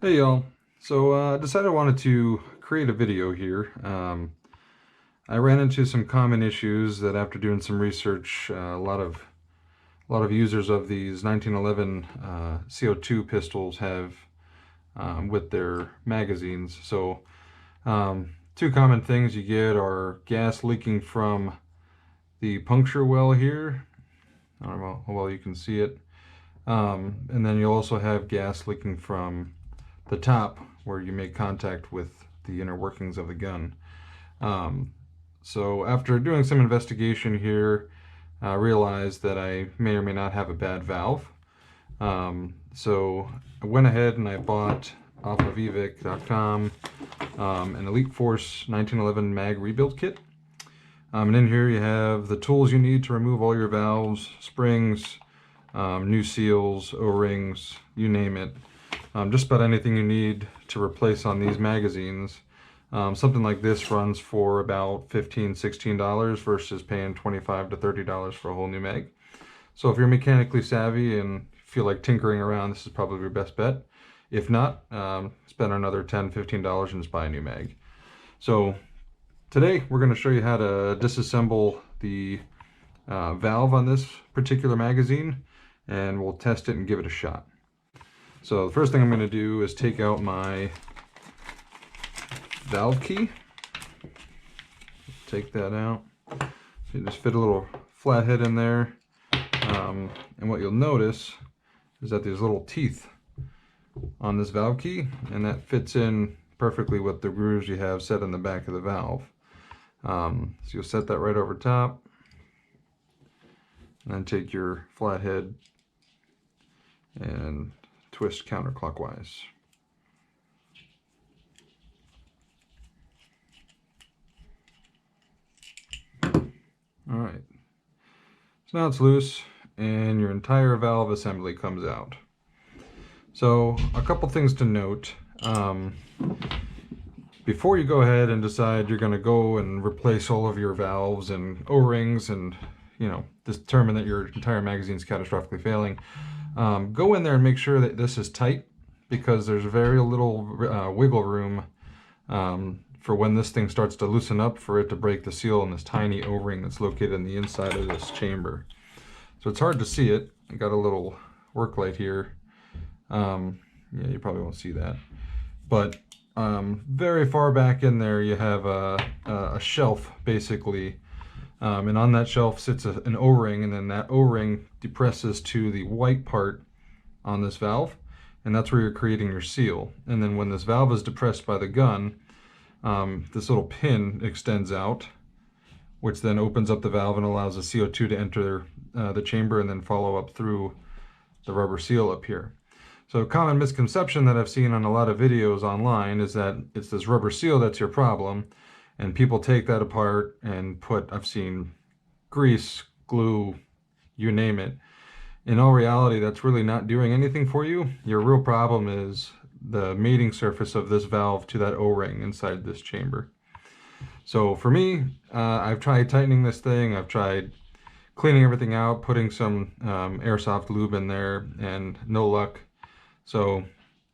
Hey y'all. So I decided I wanted to create a video here. I ran into some common issues that after doing some research, a lot of users of these 1911 CO2 pistols have with their magazines. So two common things you get are gas leaking from the puncture well here. I don't know how well you can see it. And then you'll also have gas leaking from the top where you make contact with the inner workings of the gun. So after doing some investigation here, I realized that I may or may not have a bad valve. So I went ahead and I bought off of evic.com an Elite Force 1911 mag rebuild kit. And in here you have the tools you need to remove all your valves, springs, new seals, O-rings, you name it. Just about anything you need to replace on these magazines. Something like this runs for about $15–16 versus paying $25 to $30 for a whole new mag. So if you're mechanically savvy and feel like tinkering around, this is probably your best bet. If not, spend another $10–15 and just buy a new mag. So today we're going to show you how to disassemble the valve on this particular magazine, and we'll test it and give it a shot. So the first thing I'm going to do is take out my valve key. Take that out. So you just fit a little flathead in there. And what you'll notice is that there's little teeth on this valve key, and that fits in perfectly with the grooves you have set in the back of the valve. So you'll set that right over top, and then take your flathead and twist counterclockwise. All right, so now it's loose and your entire valve assembly comes out. So a couple things to note. Before you go ahead and decide you're going to go and replace all of your valves and O-rings and, you know, determine that your entire magazine is catastrophically failing, go in there and make sure that this is tight, because there's very little wiggle room for when this thing starts to loosen up for it to break the seal on this tiny O-ring that's located in the inside of this chamber. So it's hard to see it. I got a little work light here. Yeah, you probably won't see that. But very far back in there you have a shelf basically. And on that shelf sits an O-ring, and then that O-ring depresses to the white part on this valve, and that's where you're creating your seal. And then when this valve is depressed by the gun, this little pin extends out, which then opens up the valve and allows the CO2 to enter the chamber and then follow up through the rubber seal up here. So a common misconception that I've seen on a lot of videos online is that it's this rubber seal that's your problem, and people take that apart and I've seen grease, glue, you name it. In all reality, that's really not doing anything for you. Your real problem is the mating surface of this valve to that O-ring inside this chamber. So for me, I've tried tightening this thing, I've tried cleaning everything out, putting some airsoft lube in there, and no luck. So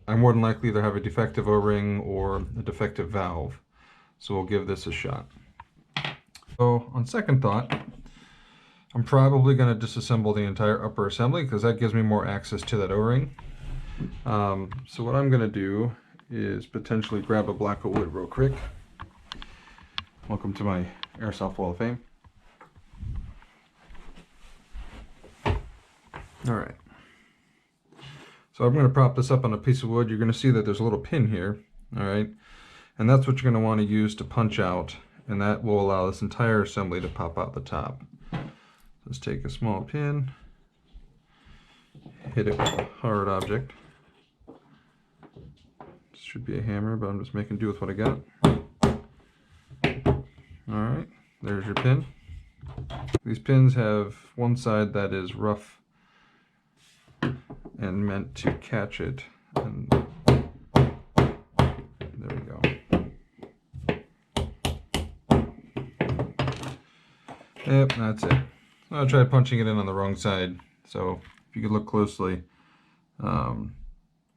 I more than likely either have a defective O-ring or a defective valve. So we'll give this a shot. So on second thought, I'm probably going to disassemble the entire upper assembly because that gives me more access to that O-ring. So what I'm going to do is potentially grab a block of wood real quick. Welcome to my Airsoft Wall of Fame. Alright. So I'm going to prop this up on a piece of wood. You're going to see that there's a little pin here. Alright. And that's what you're going to want to use to punch out. And that will allow this entire assembly to pop out the top. Let's take a small pin. Hit it with a hard object. This should be a hammer, but I'm just making do with what I got. Alright, there's your pin. These pins have one side that is rough and meant to catch it. And there we go. Yep, that's it. I tried punching it in on the wrong side. So if you could look closely,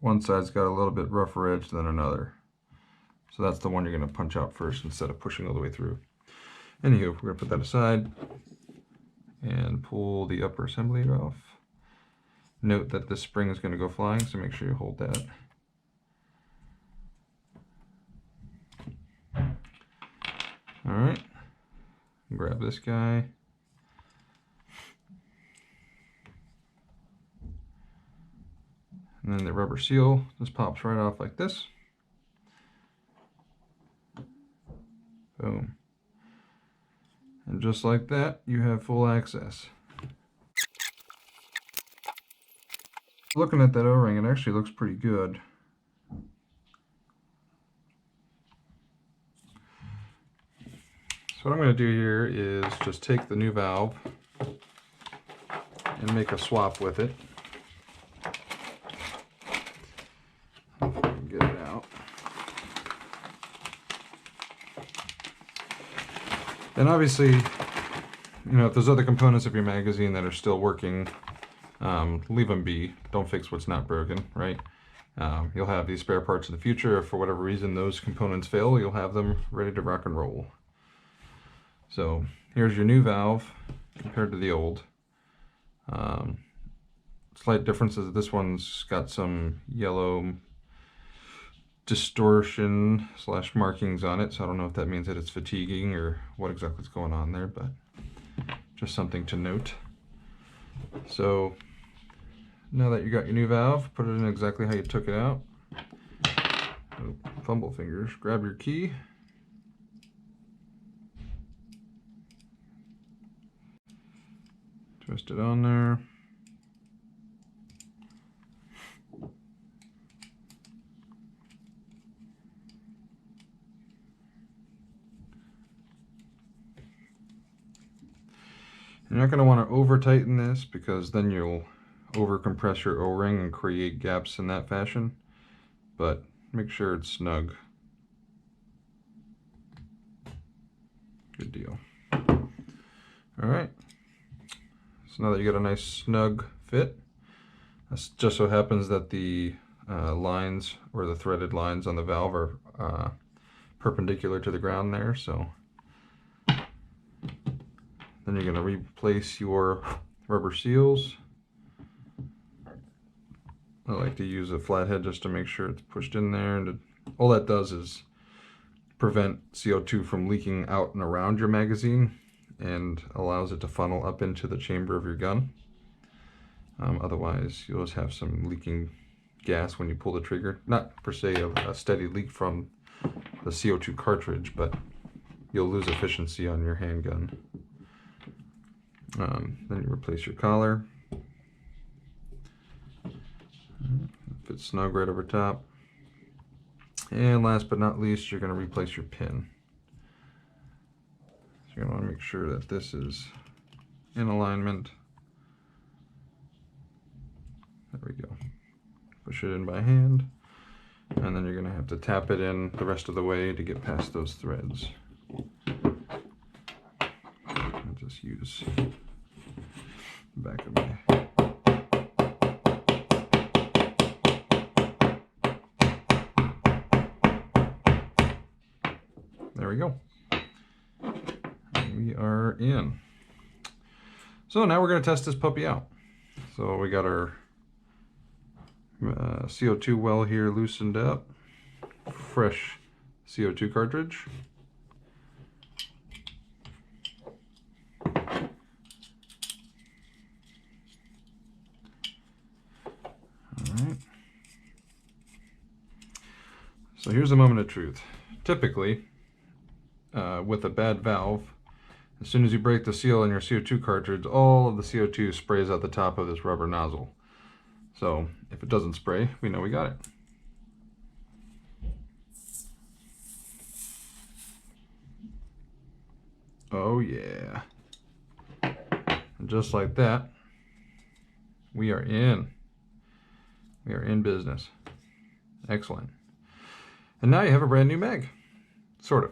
one side's got a little bit rougher edge than another. So that's the one you're going to punch out first instead of pushing all the way through. Anywho, we're going to put that aside and pull the upper assembly off. Note that this spring is going to go flying, so make sure you hold that. Alright, grab this guy. And then the rubber seal just pops right off like this. Boom. And just like that, you have full access. Looking at that O-ring, it actually looks pretty good. So what I'm going to do here is just take the new valve and make a swap with it. If I can get it out. And obviously, you know, if there's other components of your magazine that are still working, leave them be. Don't fix what's not broken, right? You'll have these spare parts in the future. If for whatever reason those components fail, you'll have them ready to rock and roll. So here's your new valve compared to the old. Slight differences. This one's got some yellow distortion / markings on it, so I don't know if that means that it's fatiguing or what exactly is going on there, but just something to note. So now that you got your new valve, put it in exactly how you took it out. Oh, fumble fingers. Grab your key. Twist it on there. You're not going to want to over tighten this because then you'll over compress your O-ring and create gaps in that fashion, but make sure it's snug. Good deal. Alright, so now that you got a nice snug fit, it just so happens that the lines or the threaded lines on the valve are perpendicular to the ground there, so then you're going to replace your rubber seals. I like to use a flathead just to make sure it's pushed in there, and all that does is prevent CO2 from leaking out and around your magazine and allows it to funnel up into the chamber of your gun. Otherwise you'll just have some leaking gas when you pull the trigger. Not per se a steady leak from the CO2 cartridge, but you'll lose efficiency on your handgun. Then you replace your collar. Fits snug right over top. And last but not least, you're going to replace your pin. So you're going to want to make sure that this is in alignment. There we go. Push it in by hand. And then you're going to have to tap it in the rest of the way to get past those threads. I'll just use the back of my... There we go. And we are in. So now we're going to test this puppy out. So we got our CO2 well here loosened up. Fresh CO2 cartridge. Alright. So here's a moment of truth. Typically, with a bad valve, as soon as you break the seal in your CO2 cartridge, all of the CO2 sprays out the top of this rubber nozzle. So if it doesn't spray, we know we got it. Oh yeah. And just like that, we are in. We are in business. Excellent. And now you have a brand new mag. Sort of.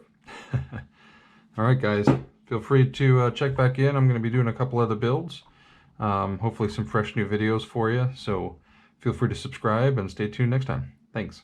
Alright guys, feel free to check back in. I'm going to be doing a couple other builds. Hopefully some fresh new videos for you. So Feel free to subscribe and stay tuned next time. Thanks.